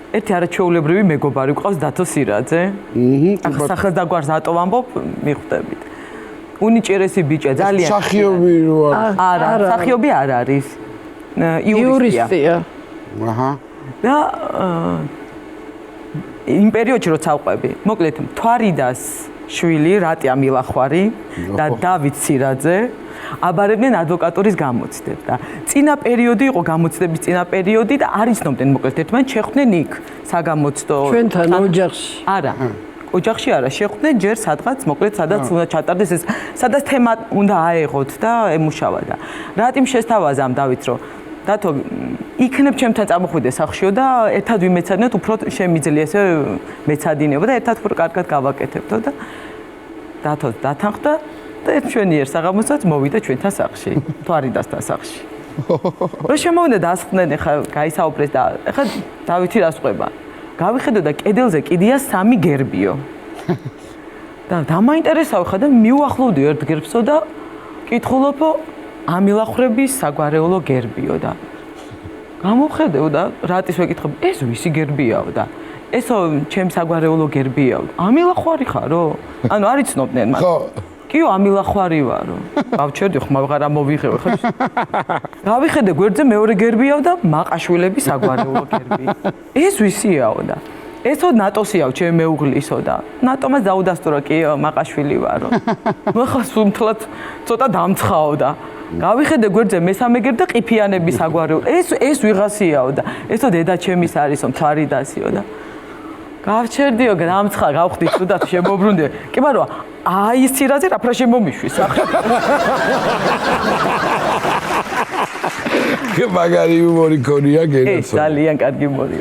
ერთი არაჩვეულებრივი მეგობარი გვყავს დათო სირაძე. ახლა სახელს და გვარს ატო ვამბობ, მიხვდებით. უნიჭერესი ბიჭია, ძალიან. სახიობი რო არის. არა, სახიობი არ არის. იურისტია. აჰა. და იმ პერიოდში როცა ვყვები, მოკლედ მთვარიდას შვილი რატია მილახვარი და დავით სირაძე აბარებდნენ ადვოკატურის გამოცდებს და წინა პერიოდი იყო გამოცდების წინა პერიოდი და არ იცნობდნენ მოკლედ ერთმანეთს შეხვდნენ იქ საგამოცდო ჩვენთან ოჯახში არა ოჯახში არა შეხვდნენ ჯერ სადღაც მოკლედ სადაც უნდა ჩატარდეს ეს სადაც თემა უნდა აეღოთ და ემუშავა და რატიმ შესთავაზა ამ დავით რომ დათო იქნებ ჩემთან წამოხვიდე სახშიო და ერთად ვიმეცადინოთ უფრო შემიძლია ესე მეცადინებო და ერთად უფრო კარგად გავაკეთებთო და დათო დათანხმდა და ჩვენი ერთ საღამოსაც მოვიდა ჩვენთან სახლში მთვარიდასთან სახლში რო შემოვიდა დასხდნენ ეხა გაისაუბრეს და ეხა დავითი რას ყვება გავიხედო და კედელზე კიდია 3 გერბიო და დამაინტერესავ ხა და მიუახლოვდი ერთ გერბსო და კითხულობო ამილახრების საგვარეულო გერბიო და გამოვხედეო და რატის ვეკითხებ ეს ვისი გერბიაო და ესო ჩემ საგვარეულო გერბიაო ამილახვარი ხარო ანუ არ იცნობდნენ მას ხო კიო ამილახვარი ვარო გავჩერდი ხმა ვღარა მოვიღე ხო გავიხედე გვერდზე მეორე გერბიაო და მაყაშვილების საგვარეულო გერბი ეს ვისიაო და ესო ნატოსიაო ჩემ მეუღლისო და ნატომას დაუდასტურა კიო მაყაშვილი ვარო ნუ ხა სუმთლად ცოტა დამცხაო და გავიხედე გვერდზე მესამე გერბ და ყიფიანების საგვარეულო ეს ვიღასიაო და ესო დედა ჩემის არისო მთვარიდასიო და გავჩერდიო გამცხა გავხდი თუდად შემოbrunდე კი მაგრამ აი ის სირაძე რაფრა შემომიშვის ახლა მაგარი უმორი ქონია გენაცო ეს ძალიან კარგი უმორი